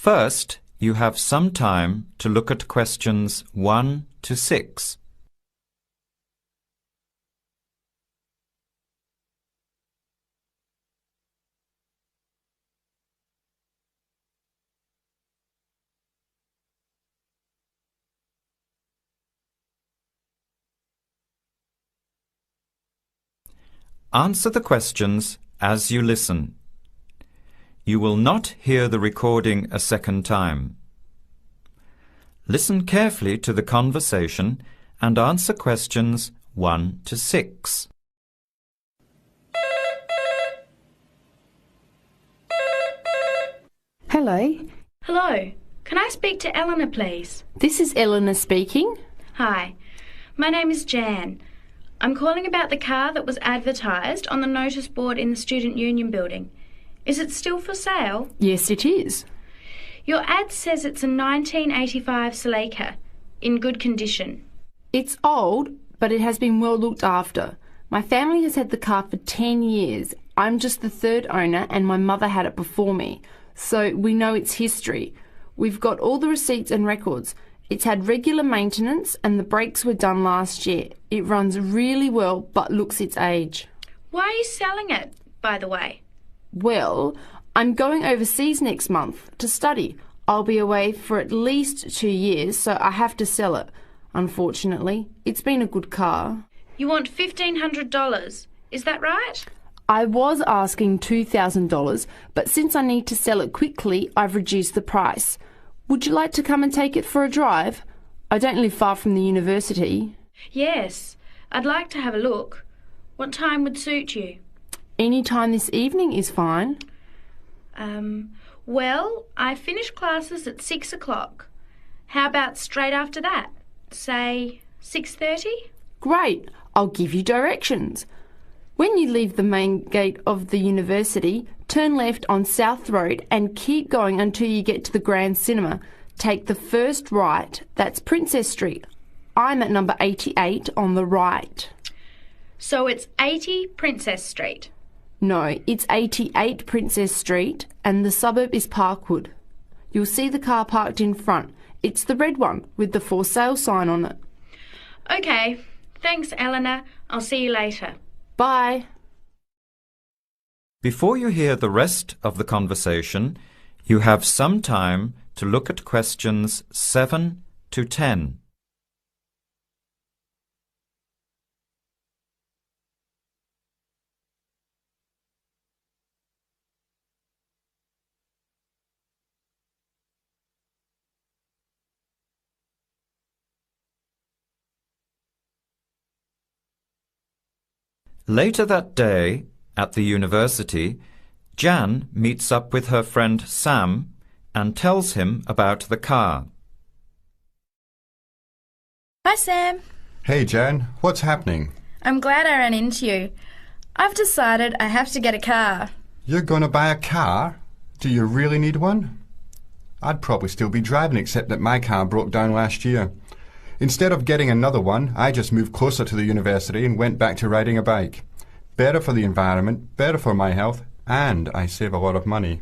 First, you have some time to look at questions 1 to 6. Answer the questions as you listen. You will not hear the recording a second time. Listen carefully to the conversation and answer questions 1 to 6. Hello. Hello. Can I speak to Eleanor, please? This is Eleanor speaking. Hi. My name is Jan. I'm calling about the car that was advertised on the notice board in the Student Union building. Is it still for sale? Yes, it is. Your ad says it's a 1985 Celica, in good condition. It's old, but it has been well looked after. My family has had the car for 10 years. I'm just the third owner and my mother had it before me, so we know its history. We've got all the receipts and records. It's had regular maintenance and the brakes were done last year. It runs really well but looks its age. Why are you selling it, by the way? Well, I'm going overseas next month to study. I'll be away for at least 2 years, so I have to sell it. Unfortunately, it's been a good car. You want $1,500, is that right? I was asking $2,000, but since I need to sell it quickly, I've reduced the price. Would you like to come and take it for a drive? I don't live far from the university. Yes, I'd like to have a look. What time would suit you? Any time this evening is fine. Well, I finish classes at 6 o'clock. How about straight after that? Say 6:30? Great, I'll give you directions. When you leave the main gate of the university, turn left on South Road and keep going until you get to the Grand Cinema. Take the first right, that's Princess Street. I'm at number 88 on the right. So it's 80 Princess Street? No, it's 88 Princess Street and the suburb is Parkwood. You'll see the car parked in front. It's the red one with the for sale sign on it. OK, thanks Eleanor. I'll see you later. Bye. Before you hear the rest of the conversation, you have some time to look at questions 7 to 10. Later that day, at the university, Jan meets up with her friend Sam and tells him about the car. Hi, Sam. Hey, Jan. What's happening? I'm glad I ran into you. I've decided I have to get a car. You're going to buy a car? Do you really need one? I'd probably still be driving, except that my car broke down last year. Instead of getting another one, I just moved closer to the university and went back to riding a bike. Better for the environment, better for my health, and I save a lot of money.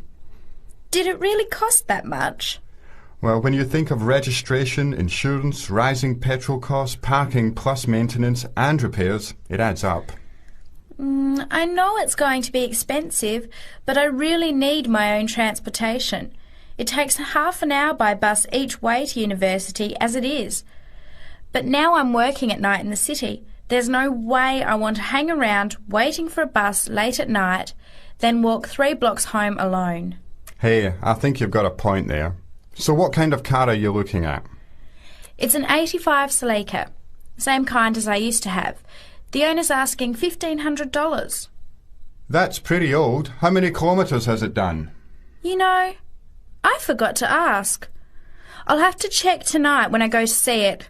Did it really cost that much? Well, when you think of registration, insurance, rising petrol costs, parking plus maintenance and repairs, it adds up. I know it's going to be expensive, but I really need my own transportation. It takes half an hour by bus each way to university as it is. But now I'm working at night in the city. There's no way I want to hang around waiting for a bus late at night, then walk 3 blocks home alone. Hey, I think you've got a point there. So what kind of car are you looking at? It's an 85 Celica, same kind as I used to have. The owner's asking $1,500. That's pretty old. How many kilometres has it done? You know, I forgot to ask. I'll have to check tonight when I go to see it.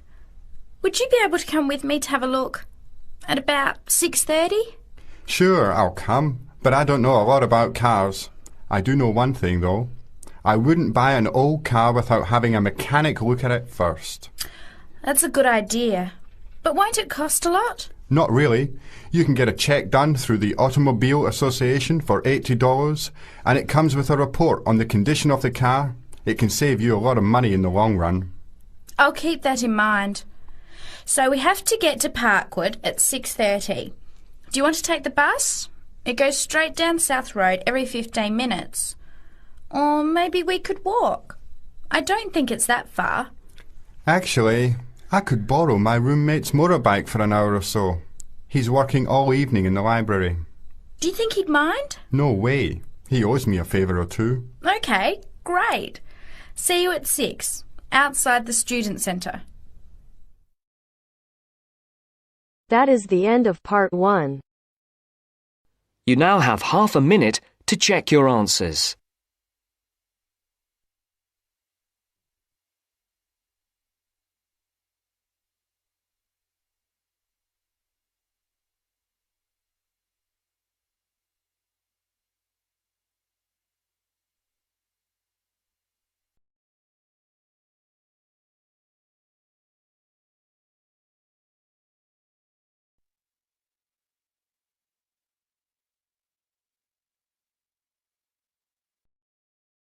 Would you be able to come with me to have a look? At about 6:30? Sure, I'll come, but I don't know a lot about cars. I do know one thing, though. I wouldn't buy an old car without having a mechanic look at it first. That's a good idea. But won't it cost a lot? Not really. You can get a check done through the Automobile Association for $80, and it comes with a report on the condition of the car, It can save you a lot of money in the long run. I'll keep that in mind. So we have to get to Parkwood at 6:30. Do you want to take the bus? It goes straight down South Road every 15 minutes. Or maybe we could walk. I don't think it's that far. Actually, I could borrow my roommate's motorbike for an hour or so. He's working all evening in the library. Do you think he'd mind? No way. He owes me a favour or two. Okay, great. See you at 6, outside the student centre. That is the end of part 1. You now have half a minute to check your answers.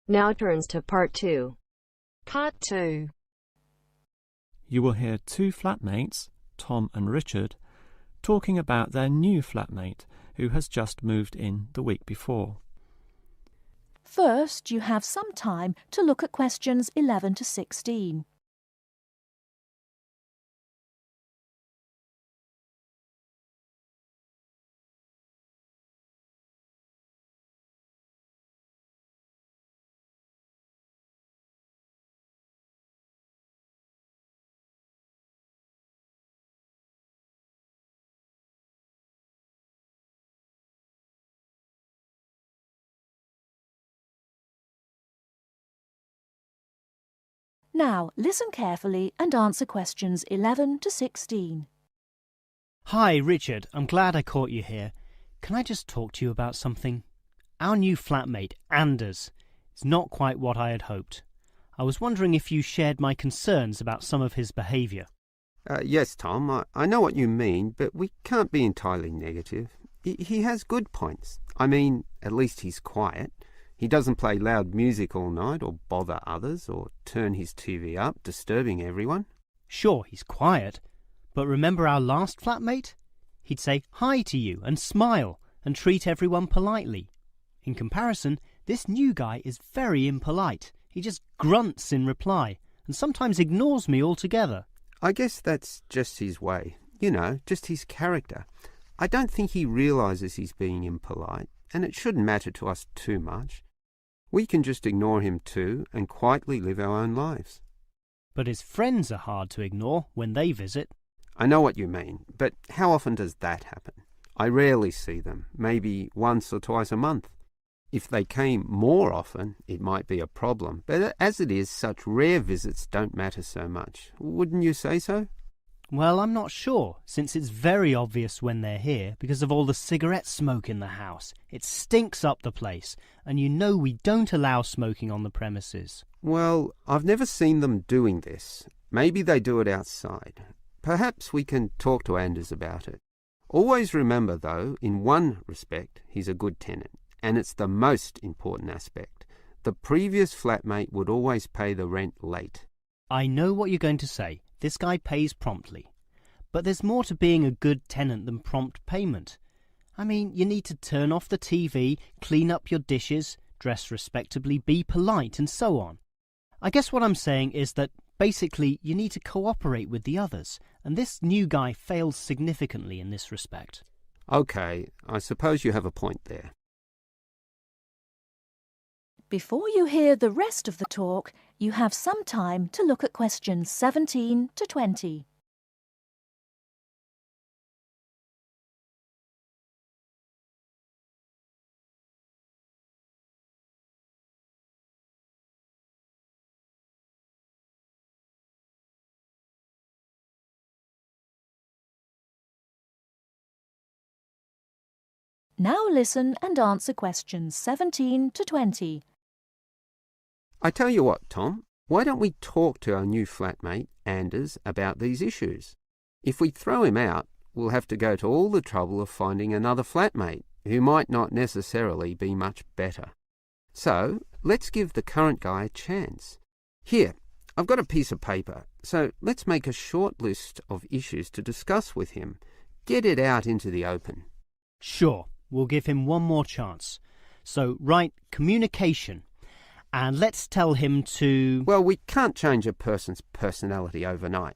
Now turns to part 2. Part 2. You will hear two flatmates, Tom and Richard, talking about their new flatmate who has just moved in the week before. First, you have some time to look at questions 11 to 16. Now, listen carefully and answer questions 11 to 16. Hi, Richard. I'm glad I caught you here. Can I just talk to you about something? Our new flatmate, Anders, is not quite what I had hoped. I was wondering if you shared my concerns about some of his behaviour. Yes, Tom, I know what you mean, but we can't be entirely negative. He has good points. I mean, at least he's quiet. He doesn't play loud music all night or bother others or turn his TV up, disturbing everyone. Sure, he's quiet, but remember our last flatmate? He'd say hi to you and smile and treat everyone politely. In comparison, this new guy is very impolite. He just grunts in reply and sometimes ignores me altogether. I guess that's just his way. You know, just his character. I don't think he realises he's being impolite, and it shouldn't matter to us too much. We can just ignore him too and quietly live our own lives. But his friends are hard to ignore when they visit. I know what you mean, but how often does that happen? I rarely see them, maybe once or twice a month. If they came more often, it might be a problem, but as it is, such rare visits don't matter so much. Wouldn't you say so? Well, I'm not sure, since it's very obvious when they're here because of all the cigarette smoke in the house. It stinks up the place, and you know we don't allow smoking on the premises. Well, I've never seen them doing this. Maybe they do it outside. Perhaps we can talk to Anders about it. Always remember, though, in one respect, he's a good tenant, and it's the most important aspect. The previous flatmate would always pay the rent late. I know what you're going to say. This guy pays promptly. But there's more to being a good tenant than prompt payment. I mean, you need to turn off the TV, clean up your dishes, dress respectably, be polite, and so on. I guess what I'm saying is that basically you need to cooperate with the others, and this new guy fails significantly in this respect. Okay, I suppose you have a point there. Before you hear the rest of the talk, you have some time to look at questions 17 to 20. Now listen and answer questions 17 to 20. I tell you what, Tom, why don't we talk to our new flatmate, Anders, about these issues? If we throw him out, we'll have to go to all the trouble of finding another flatmate, who might not necessarily be much better. So, let's give the current guy a chance. Here, I've got a piece of paper, so let's make a short list of issues to discuss with him. Get it out into the open. Sure, we'll give him one more chance. So write communication, and let's tell him to... Well, we can't change a person's personality overnight.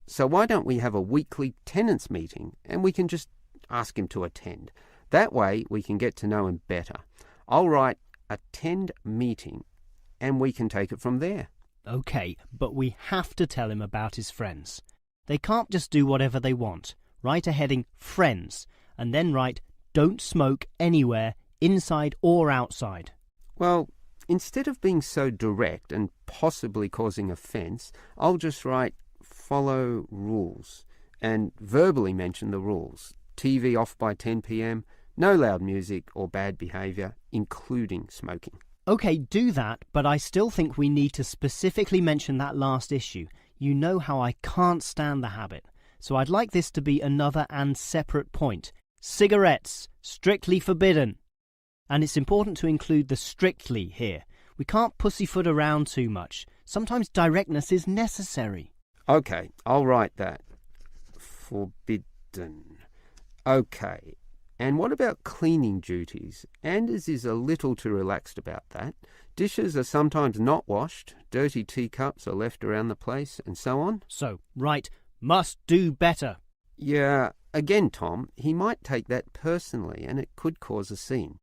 So why don't we have a weekly tenants meeting and we can just ask him to attend. That way we can get to know him better. I'll write attend meeting and we can take it from there. OK, but we have to tell him about his friends. They can't just do whatever they want. Write a heading friends and then write don't smoke anywhere, inside or outside. Well, instead of being so direct and possibly causing offence, I'll just write follow rules and verbally mention the rules. TV off by 10 p.m, no loud music or bad behaviour, including smoking. OK, do that, but I still think we need to specifically mention that last issue. You know how I can't stand the habit, so I'd like this to be another and separate point. Cigarettes, strictly forbidden. And it's important to include the strictly here. We can't pussyfoot around too much. Sometimes directness is necessary. OK, I'll write that. Forbidden. OK. And what about cleaning duties? Anders is a little too relaxed about that. Dishes are sometimes not washed, dirty teacups are left around the place, and so on. So, write, must do better. Yeah, again, Tom, he might take that personally and it could cause a scene.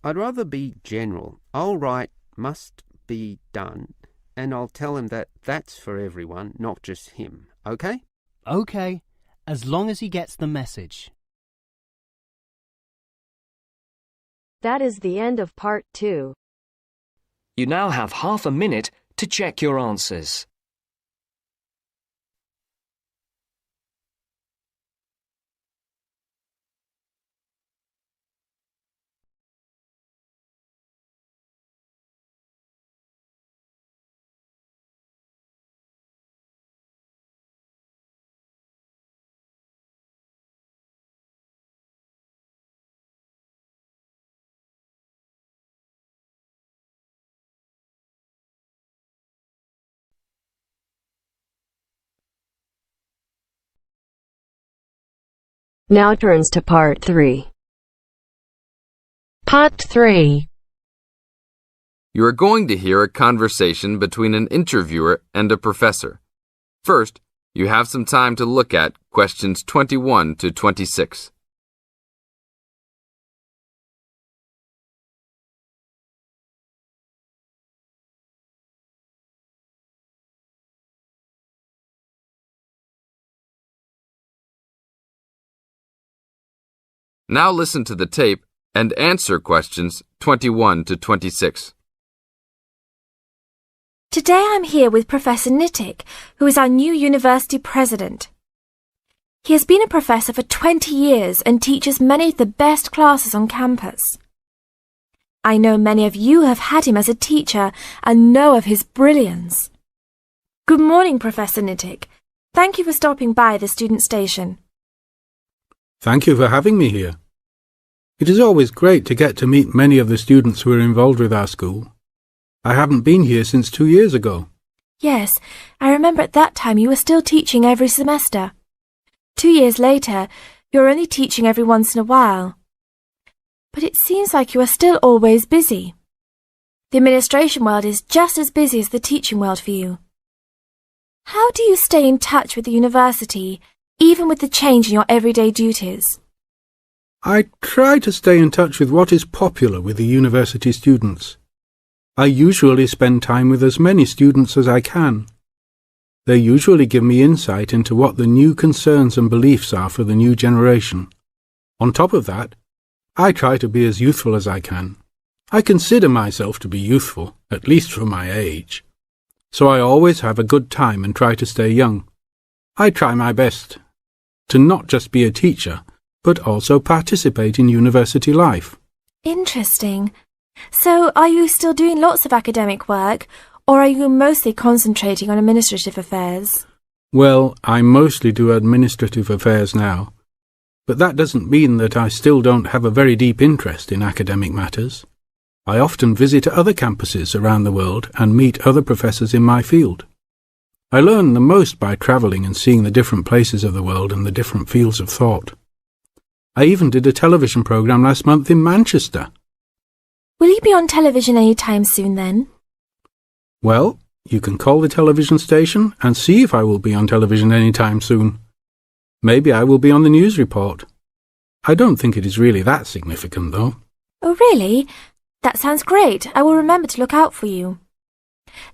I'd rather be general. I'll write must be done and I'll tell him that that's for everyone, not just him. OK? OK, as long as he gets the message. That is the end of part 2. You now have half a minute to check your answers. Now turns to part 3. Part 3. You are going to hear a conversation between an interviewer and a professor. First, you have some time to look at questions 21 to 26. Now listen to the tape and answer questions 21 to 26. Today I'm here with Professor Nittick, who is our new university president. He has been a professor for 20 years and teaches many of the best classes on campus. I know many of you have had him as a teacher and know of his brilliance. Good morning, Professor Nittick. Thank you for stopping by the student station. Thank you for having me here. It is always great to get to meet many of the students who are involved with our school. I haven't been here since 2 years ago. Yes, I remember at that time you were still teaching every semester. 2 years later, you're only teaching every once in a while. But it seems like you are still always busy. The administration world is just as busy as the teaching world for you. How do you stay in touch with the university, even with the change in your everyday duties? I try to stay in touch with what is popular with the university students. I usually spend time with as many students as I can. They usually give me insight into what the new concerns and beliefs are for the new generation. On top of that, I try to be as youthful as I can. I consider myself to be youthful, at least for my age. So I always have a good time and try to stay young. I try my best to not just be a teacher, but also participate in university life. Interesting. So are you still doing lots of academic work, or are you mostly concentrating on administrative affairs? Well, I mostly do administrative affairs now, but that doesn't mean that I still don't have a very deep interest in academic matters. I often visit other campuses around the world and meet other professors in my field. I learn the most by travelling and seeing the different places of the world and the different fields of thought. I even did a television programme last month in Manchester. Will you be on television any time soon then? Well, you can call the television station and see if I will be on television any time soon. Maybe I will be on the news report. I don't think it is really that significant, though. Oh, really? That sounds great. I will remember to look out for you.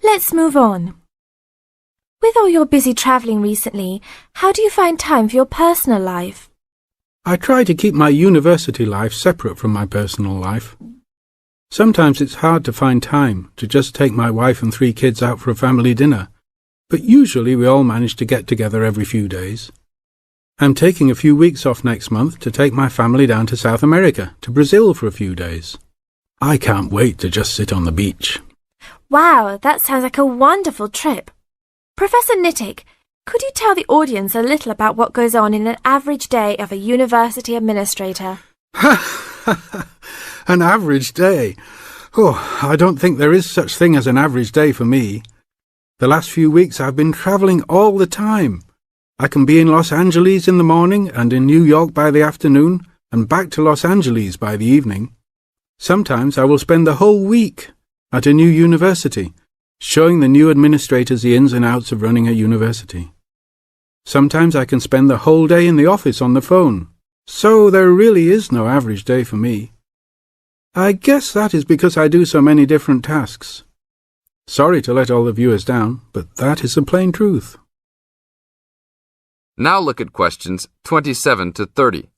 Let's move on. With all your busy travelling recently, how do you find time for your personal life? I try to keep my university life separate from my personal life. Sometimes it's hard to find time to just take my wife and 3 kids out for a family dinner, but usually we all manage to get together every few days. I'm taking a few weeks off next month to take my family down to South America, to Brazil for a few days. I can't wait to just sit on the beach. Wow, that sounds like a wonderful trip. Professor Nittick, could you tell the audience a little about what goes on in an average day of a university administrator? An average day? Oh, I don't think there is such thing as an average day for me. The last few weeks I've been travelling all the time. I can be in Los Angeles in the morning and in New York by the afternoon and back to Los Angeles by the evening. Sometimes I will spend the whole week at a new university, showing the new administrators the ins and outs of running a university. Sometimes I can spend the whole day in the office on the phone, so there really is no average day for me. I guess that is because I do so many different tasks. Sorry to let all the viewers down, but that is the plain truth. Now look at questions 27 to 30.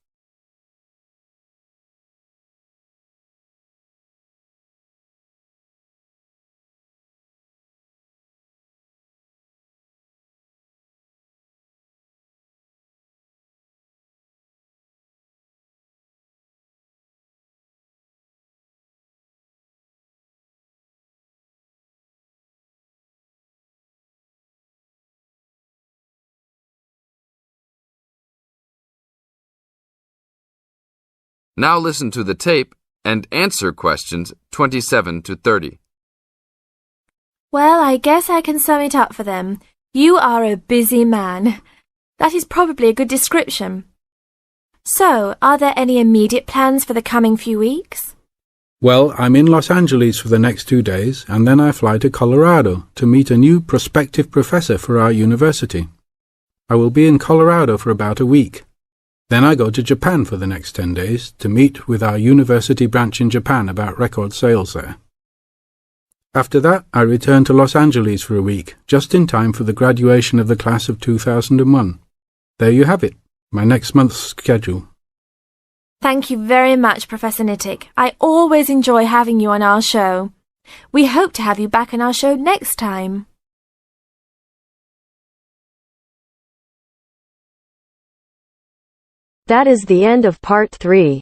Now listen to the tape and answer questions 27 to 30. Well, I guess I can sum it up for them. You are a busy man. That is probably a good description. So, are there any immediate plans for the coming few weeks? Well, I'm in Los Angeles for the next 2 days, and then I fly to Colorado to meet a new prospective professor for our university. I will be in Colorado for about a week. Then I go to Japan for the next 10 days to meet with our university branch in Japan about record sales there. After that, I return to Los Angeles for a week, just in time for the graduation of the class of 2001. There you have it, my next month's schedule. Thank you very much, Professor Nittick. I always enjoy having you on our show. We hope to have you back on our show next time. That is the end of part 3.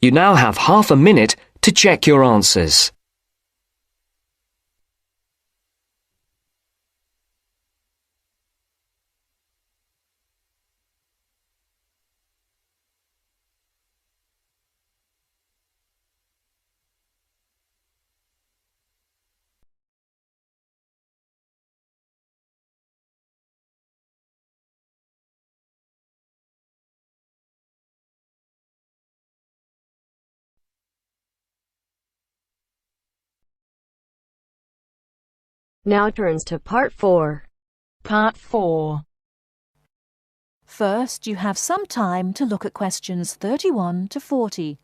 You now have half a minute to check your answers. Now turns to part 4. Part 4. First, you have some time to look at questions 31 to 40.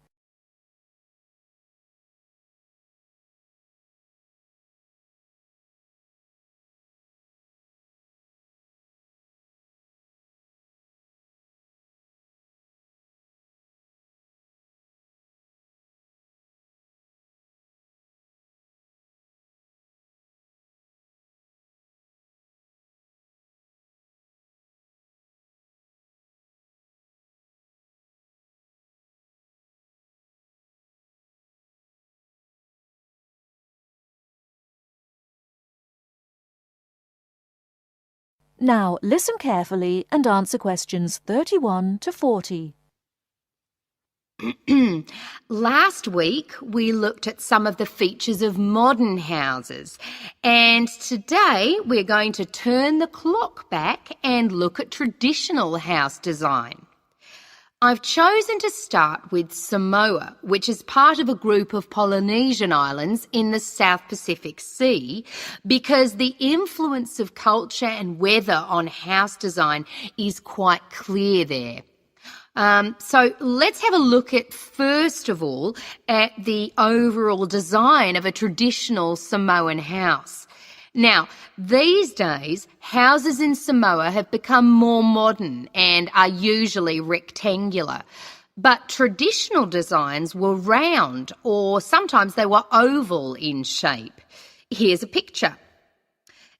Now listen carefully and answer questions 31 to 40. Last week, we looked at some of the features of modern houses, and today we're going to turn the clock back and look at traditional house design. I've chosen to start with Samoa, which is part of a group of Polynesian islands in the South Pacific Sea, because the influence of culture and weather on house design is quite clear there. So let's have a look at, first of all, at the overall design of a traditional Samoan house. Now, these days, houses in Samoa have become more modern and are usually rectangular. But traditional designs were round, or sometimes they were oval in shape. Here's a picture.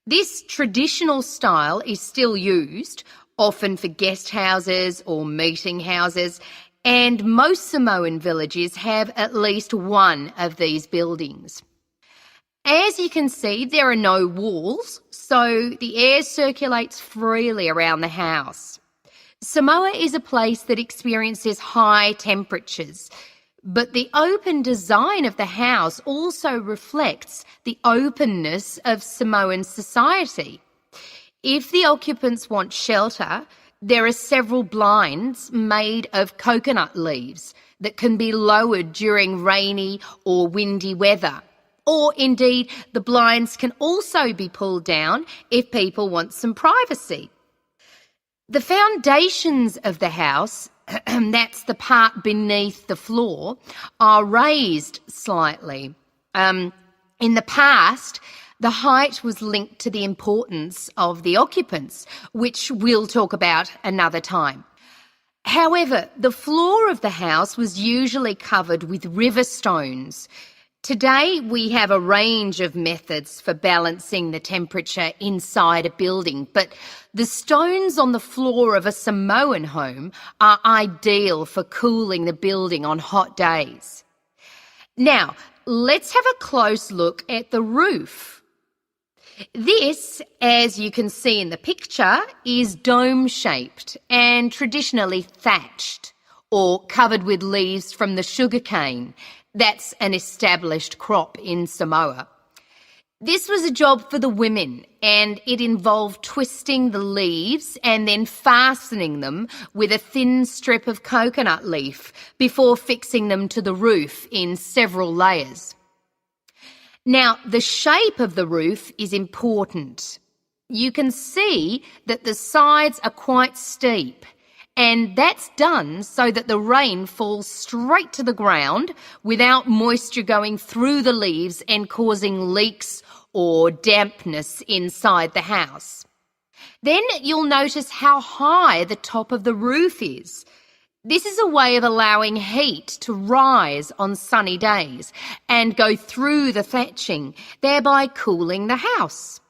This traditional style is still used, often for guest houses or meeting houses, and most Samoan villages have at least one of these buildings. As you can see, there are no walls, so the air circulates freely around the house. Samoa is a place that experiences high temperatures, but the open design of the house also reflects the openness of Samoan society. If the occupants want shelter, there are several blinds made of coconut leaves that can be lowered during rainy or windy weather. Or indeed, the blinds can also be pulled down if people want some privacy. The foundations of the house, that's the part beneath the floor, are raised slightly. In the past, the height was linked to the importance of the occupants, which we'll talk about another time. However, the floor of the house was usually covered with river stones. Today, we have a range of methods for balancing the temperature inside a building, but the stones on the floor of a Samoan home are ideal for cooling the building on hot days. Now, let's have a close look at the roof. This, as you can see in the picture, is dome-shaped and traditionally thatched or covered with leaves from the sugarcane. That's an established crop in Samoa. This was a job for the women, and it involved twisting the leaves and then fastening them with a thin strip of coconut leaf before fixing them to the roof in several layers. Now, the shape of the roof is important. You can see that the sides are quite steep, and that's done so that the rain falls straight to the ground without moisture going through the leaves and causing leaks or dampness inside the house. Then you'll notice how high the top of the roof is. This is a way of allowing heat to rise on sunny days and go through the thatching, thereby cooling the house.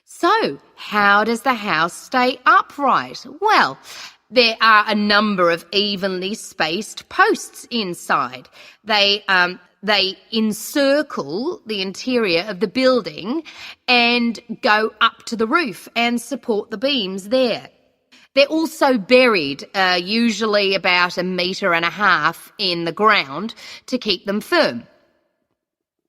So, how does the house stay upright? Well, there are a number of evenly spaced posts inside. They encircle the interior of the building and go up to the roof and support the beams there. They're also buried, usually about 1.5 meters in the ground to keep them firm.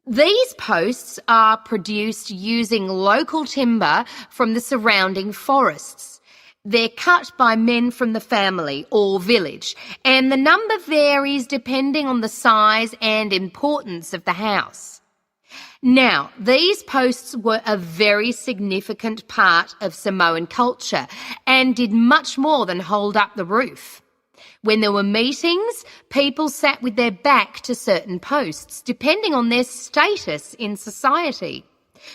These posts are produced using local timber from the surrounding forests. They're cut by men from the family or village, and the number varies depending on the size and importance of the house. Now, these posts were a very significant part of Samoan culture and did much more than hold up the roof. When there were meetings, people sat with their back to certain posts, depending on their status in society.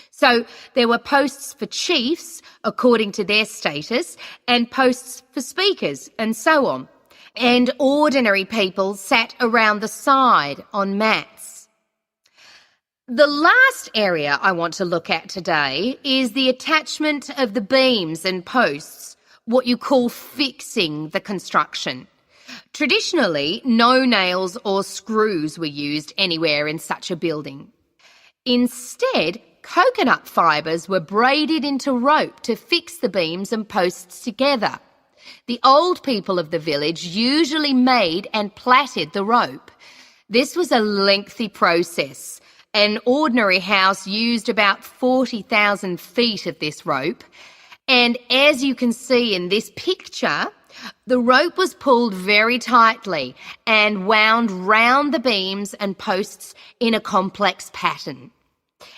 So there were posts for chiefs, according to their status, and posts for speakers, and so on. And ordinary people sat around the side on mats. The last area I want to look at today is the attachment of the beams and posts, what you call fixing the construction. Traditionally, no nails or screws were used anywhere in such a building. Instead, coconut fibres were braided into rope to fix the beams and posts together. The old people of the village usually made and plaited the rope. This was a lengthy process. An ordinary house used about 40,000 feet of this rope. And as you can see in this picture, the rope was pulled very tightly and wound round the beams and posts in a complex pattern.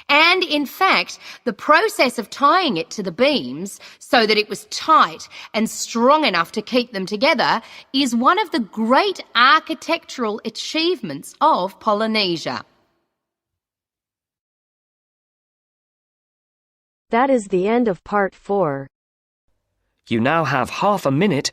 And in fact, the process of tying it to the beams so that it was tight and strong enough to keep them together is one of the great architectural achievements of Polynesia. That is the end of part 4. You now have half a minute